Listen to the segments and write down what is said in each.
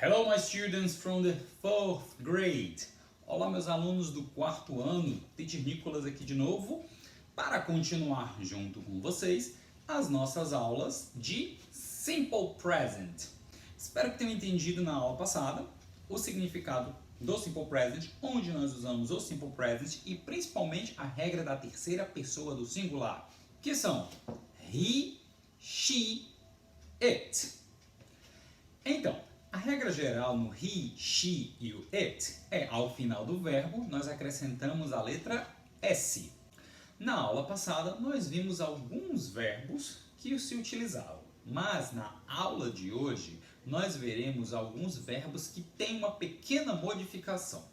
Hello, my students from the 4th grade. Olá, meus alunos do quarto ano. Teacher Nicholas aqui de novo para continuar junto com vocês as nossas aulas de Simple Present. Espero que tenham entendido na aula passada o significado do Simple Present, onde nós usamos o Simple Present e principalmente a regra da terceira pessoa do singular, que são he, she, it. Então, a regra geral no he, she e o it é, ao final do verbo, nós acrescentamos a letra S. Na aula passada, nós vimos alguns verbos que se utilizavam, mas na aula de hoje, nós veremos alguns verbos que têm uma pequena modificação.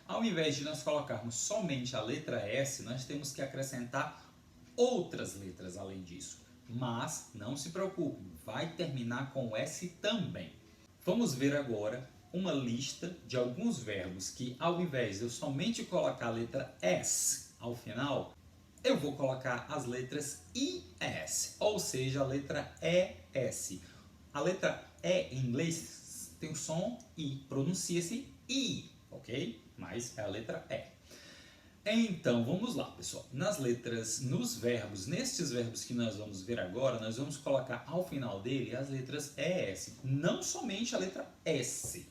Ao invés de nós colocarmos somente a letra S, nós temos que acrescentar outras letras além disso. Mas não se preocupe, vai terminar com S também. Vamos ver agora uma lista de alguns verbos que, ao invés de eu somente colocar a letra S ao final, eu vou colocar as letras IS, ou seja, a letra ES. A letra E em inglês tem o som I, pronuncia-se I, ok? Mas é a letra E. Então, vamos lá, pessoal. Nas letras, nos verbos, nestes verbos que nós vamos ver agora, nós vamos colocar ao final dele as letras ES, não somente a letra S,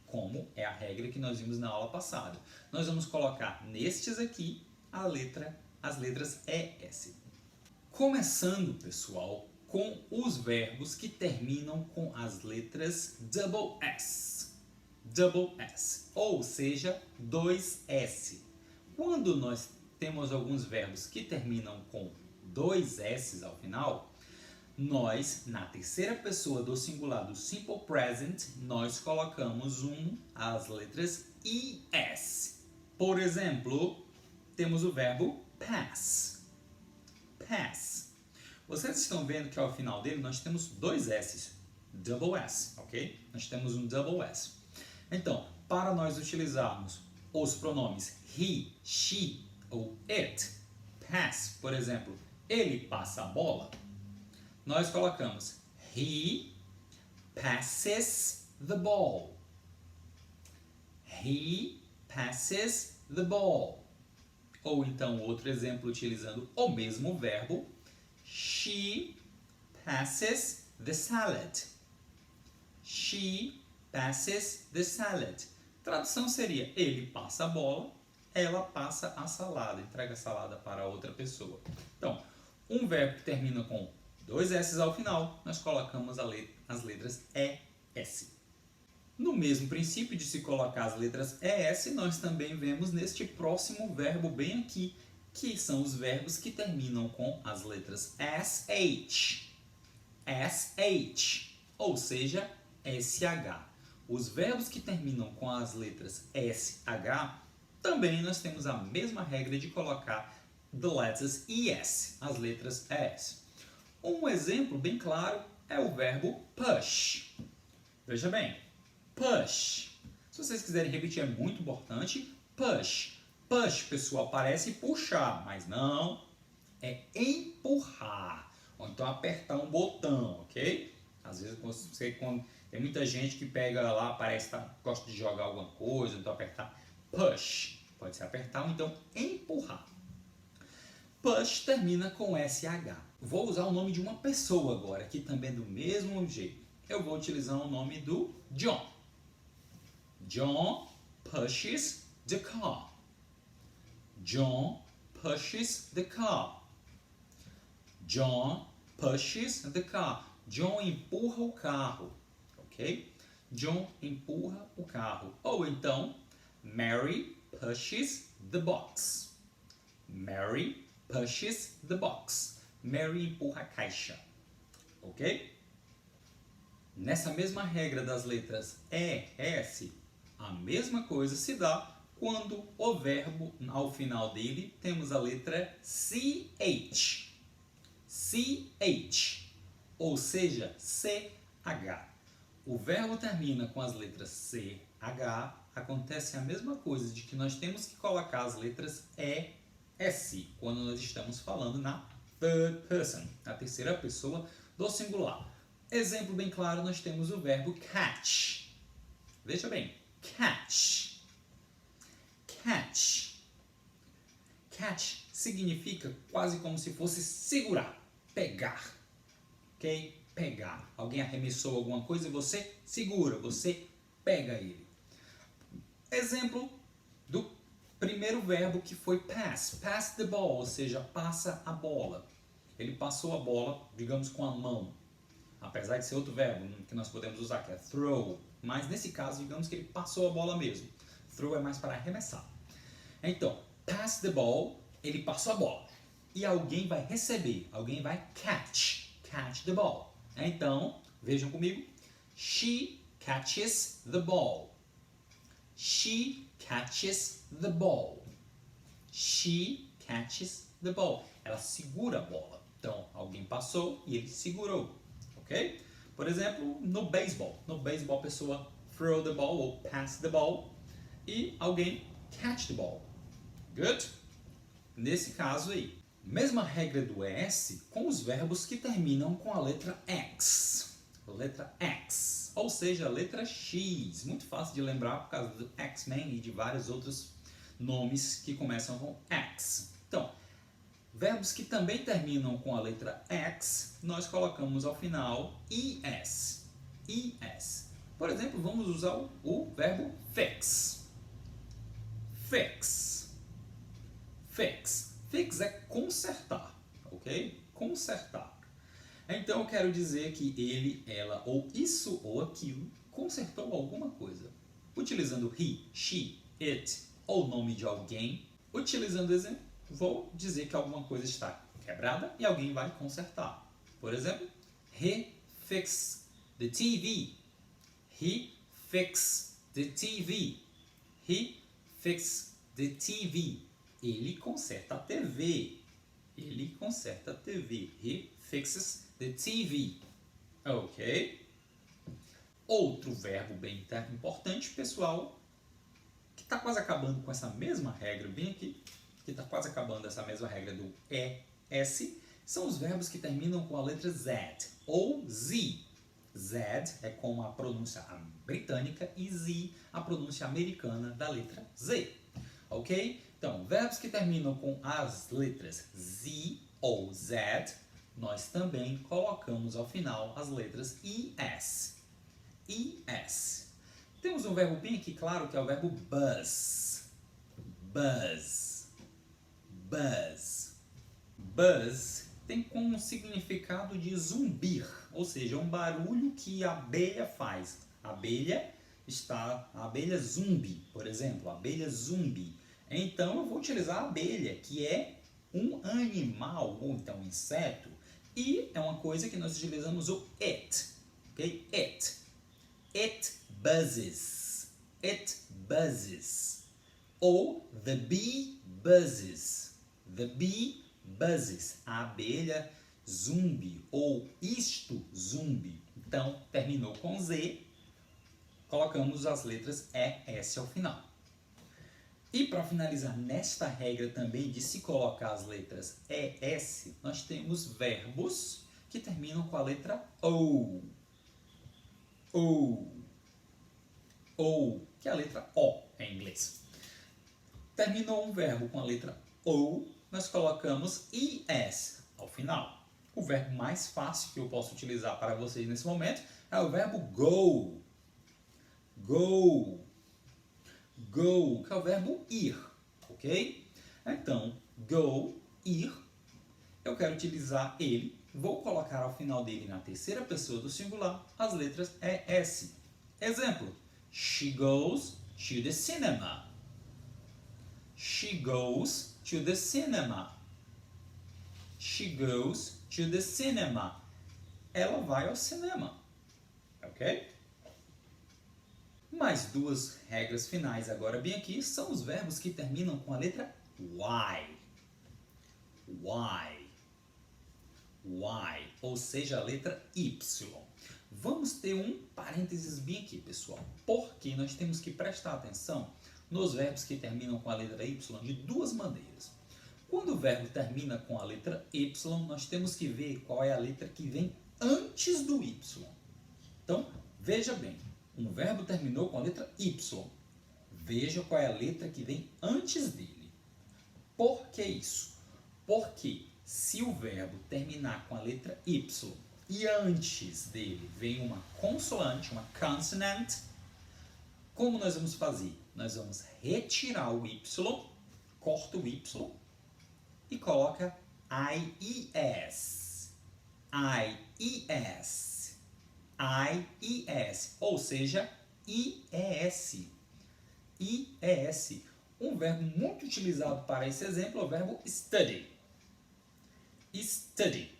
como é a regra que nós vimos na aula passada. Nós vamos colocar nestes aqui as letras ES. Começando, pessoal, com os verbos que terminam com as letras double S, ou seja, 2S. Quando nós temos alguns verbos que terminam com dois S ao final, nós, na terceira pessoa do singular do Simple Present, nós colocamos as letras IS. Por exemplo, temos o verbo pass. Pass. Vocês estão vendo que ao final dele nós temos dois S's. Double S, ok? Nós temos um double S. Então, para nós utilizarmos os pronomes he, she ou it, pass, por exemplo, ele passa a bola, nós colocamos he passes the ball. He passes the ball. Ou então, outro exemplo utilizando o mesmo verbo, she passes the salad. She passes the salad. Tradução seria, ele passa a bola, ela passa a salada, entrega a salada para outra pessoa. Então, um verbo que termina com dois S ao final, nós colocamos as letras ES. No mesmo princípio de se colocar as letras ES, nós também vemos neste próximo verbo bem aqui, que são os verbos que terminam com as letras SH, ou seja, SH. Os verbos que terminam com as letras SH, também nós temos a mesma regra de colocar the letters ES, as letras ES. Um exemplo bem claro é o verbo push. Veja bem, push. Se vocês quiserem repetir, é muito importante. Push. Push, pessoal, parece puxar, mas não. É empurrar. Ou então apertar um botão, ok? Às vezes tem muita gente que pega lá, parece que gosta de jogar alguma coisa, então apertar push. Pode ser apertar ou então empurrar. Push termina com SH. Vou usar o nome de uma pessoa agora, aqui também do mesmo jeito. Eu vou utilizar o nome do John. John pushes the car. John pushes the car. John pushes the car. John empurra o carro, ok? John empurra o carro. Ou então, Mary pushes the box. Mary pushes the box. Mary empurra a caixa, ok? Nessa mesma regra das letras E, S, a mesma coisa se dá quando o verbo, ao final dele, temos a letra CH. CH. Ou seja, CH. O verbo termina com as letras CH, acontece a mesma coisa de que nós temos que colocar as letras ES quando nós estamos falando na third person, na terceira pessoa do singular. Exemplo bem claro, nós temos o verbo catch. Veja bem, catch. Catch. Catch significa quase como se fosse segurar, pegar. Ok? Pegar. Alguém arremessou alguma coisa e você segura, você pega ele. Exemplo do primeiro verbo que foi pass. Pass the ball, ou seja, passa a bola. Ele passou a bola, digamos, com a mão. Apesar de ser outro verbo que nós podemos usar, que é throw. Mas nesse caso, digamos que ele passou a bola mesmo. Throw é mais para arremessar. Então, pass the ball, ele passou a bola. E alguém vai receber, alguém vai catch the ball. Então, vejam comigo. She catches the ball. She catches the ball. She catches the ball. Ela segura a bola. Então, alguém passou e ele segurou. Ok? Por exemplo, no beisebol. No beisebol, a pessoa throw the ball ou pass the ball e alguém catch the ball. Good? Nesse caso aí, mesma regra do ES com os verbos que terminam com a letra X. Letra X, ou seja, a letra X. Muito fácil de lembrar por causa do X-Men e de vários outros nomes que começam com X. Então, verbos que também terminam com a letra X, nós colocamos ao final ES. ES. Por exemplo, vamos usar o verbo fix. Fix. Fix. Fix é consertar, ok? Consertar. Então eu quero dizer que ele, ela, ou isso ou aquilo consertou alguma coisa. Utilizando he, she, it ou nome de alguém, utilizando exemplo, vou dizer que alguma coisa está quebrada e alguém vai consertar. Por exemplo, he fixed the TV. He fixed the TV. He fixed the TV. Ele conserta a TV. Ele conserta a TV. He fixes the TV. Ok? Outro verbo bem importante, pessoal, que está quase acabando com essa mesma regra, bem aqui, que está quase acabando essa mesma regra do ES, são os verbos que terminam com a letra Z ou Z. Z é com a pronúncia britânica e Z a pronúncia americana da letra Z. Ok? Então, verbos que terminam com as letras Z ou Z, nós também colocamos ao final as letras ES. ES. Temos um verbo bem aqui claro que é o verbo buzz. Buzz. Buzz. Buzz tem como significado de zumbir, ou seja, um barulho que a abelha faz. A abelha zumbi, por exemplo, a abelha zumbi. Então eu vou utilizar a abelha, que é um animal, ou então um inseto, e é uma coisa que nós utilizamos o it, ok? It. It buzzes. It buzzes. Ou the bee buzzes. The bee buzzes. A abelha zumbi, ou isto zumbi. Então, terminou com Z, colocamos as letras ES ao final. E para finalizar nesta regra também de se colocar as letras ES, nós temos verbos que terminam com a letra O. O. O, que é a letra O em inglês. Terminou um verbo com a letra O, nós colocamos ES ao final. O verbo mais fácil que eu posso utilizar para vocês nesse momento é o verbo go. Go. Go, que é o verbo ir, ok? Então, go, ir, eu quero utilizar ele, vou colocar ao final dele, na terceira pessoa do singular, as letras ES. Exemplo, she goes to the cinema. She goes to the cinema. She goes to the cinema. Ela vai ao cinema, ok? Mais duas regras finais agora bem aqui são os verbos que terminam com a letra Y. Y. Y, ou seja, a letra Y. Vamos ter um parênteses bem aqui, pessoal, porque nós temos que prestar atenção nos verbos que terminam com a letra Y de duas maneiras. Quando o verbo termina com a letra Y, nós temos que ver qual é a letra que vem antes do Y. Então, veja bem. Um verbo terminou com a letra Y. Veja qual é a letra que vem antes dele. Por que isso? Porque se o verbo terminar com a letra Y e antes dele vem uma consoante, uma consonant, como nós vamos fazer? Nós vamos retirar o Y, corta o Y e coloca IES. IES. IES. Ou seja, IES. IES. Um verbo muito utilizado para esse exemplo é o verbo study. Study.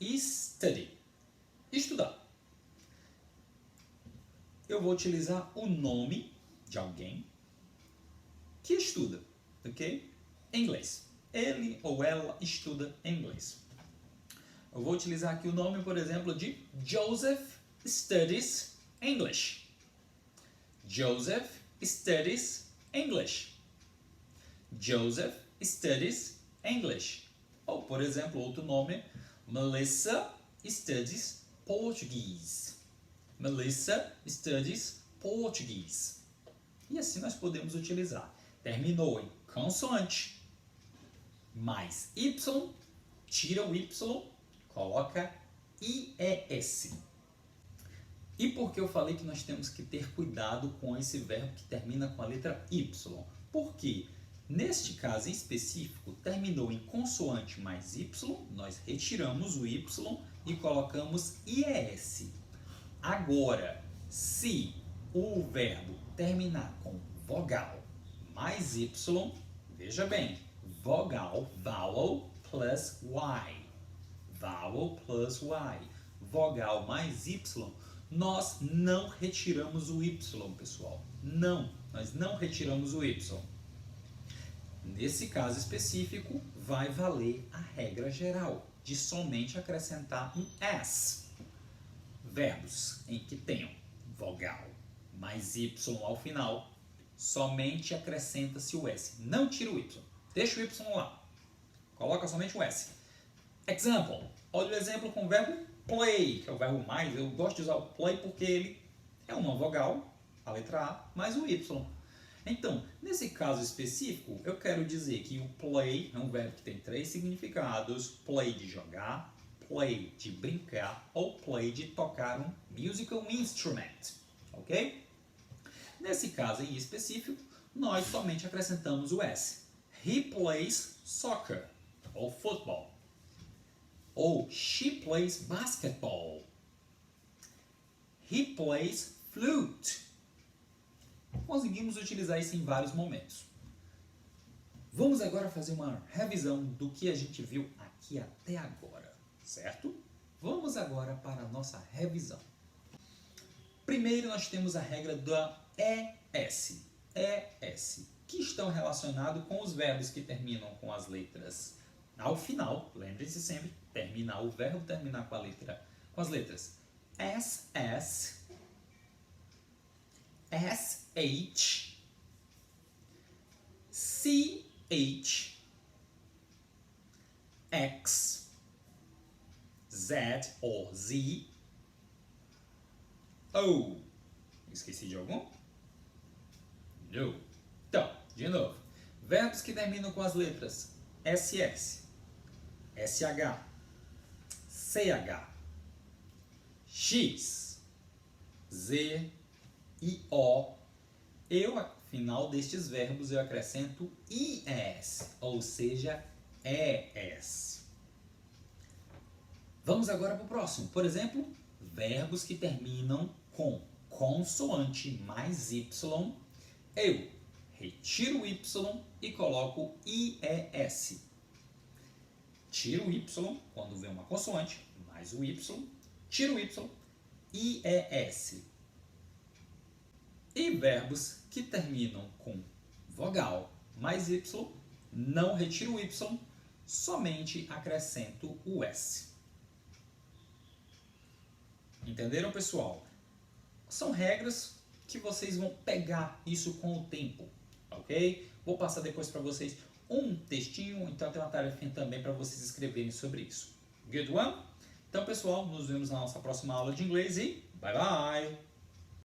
Study. Estudar. Eu vou utilizar o nome de alguém que estuda, ok? Inglês. Ele ou ela estuda inglês. Eu vou utilizar aqui o nome, por exemplo, de Joseph studies English. Joseph studies English. Joseph studies English. Ou, por exemplo, outro nome, Melissa studies Portuguese. Melissa studies Portuguese. E assim nós podemos utilizar. Terminou em consoante mais Y, tira o Y, coloca IES. E por que eu falei que nós temos que ter cuidado com esse verbo que termina com a letra Y? Porque neste caso em específico, terminou em consoante mais Y, nós retiramos o Y e colocamos IES. Agora, se o verbo terminar com vogal mais Y, veja bem, vogal, vowel plus Y. Vowel plus Y. Vogal mais Y, nós não retiramos o Y, pessoal. Não, nós não retiramos o Y. Nesse caso específico, vai valer a regra geral de somente acrescentar um S. Verbos em que tenham vogal mais Y ao final, somente acrescenta-se o S. Não tira o Y. Deixa o Y lá. Coloca somente o S. Example. Olha o exemplo com o verbo play, que é o verbo mais. Eu gosto de usar o play porque ele é uma vogal, a letra A, mais o Y. Então, nesse caso específico, eu quero dizer que o play é um verbo que tem 3 significados. Play de jogar, play de brincar ou play de tocar um musical instrument. Ok? Nesse caso em específico, nós somente acrescentamos o S. He plays soccer ou football. Ou she plays basketball. He plays flute. Conseguimos utilizar isso em vários momentos. Vamos agora fazer uma revisão do que a gente viu aqui até agora, certo? Vamos agora para a nossa revisão. Primeiro nós temos a regra da ES. ES, que estão relacionados com os verbos que terminam com as letras ao final. Lembre-se sempre, o verbo terminar com as letras SS, SH, CH, X, Z ou Z, O. Esqueci de algum? Não. Então, de novo. Verbos que terminam com as letras SS, SH, CH, X, Z e O. Ao final destes verbos eu acrescento IS, ou seja, ES. Vamos agora para o próximo. Por exemplo, verbos que terminam com consoante mais Y. Eu retiro o Y e coloco IES. Tiro o Y quando vem uma consoante, mais o Y. Tiro o Y, IES. E verbos que terminam com vogal mais Y, não retiro o Y, somente acrescento o S. Entenderam, pessoal? São regras que vocês vão pegar isso com o tempo, ok? Vou passar depois para vocês um textinho, então tem uma tarefinha também para vocês escreverem sobre isso. Good one? Então, pessoal, nos vemos na nossa próxima aula de inglês e bye bye!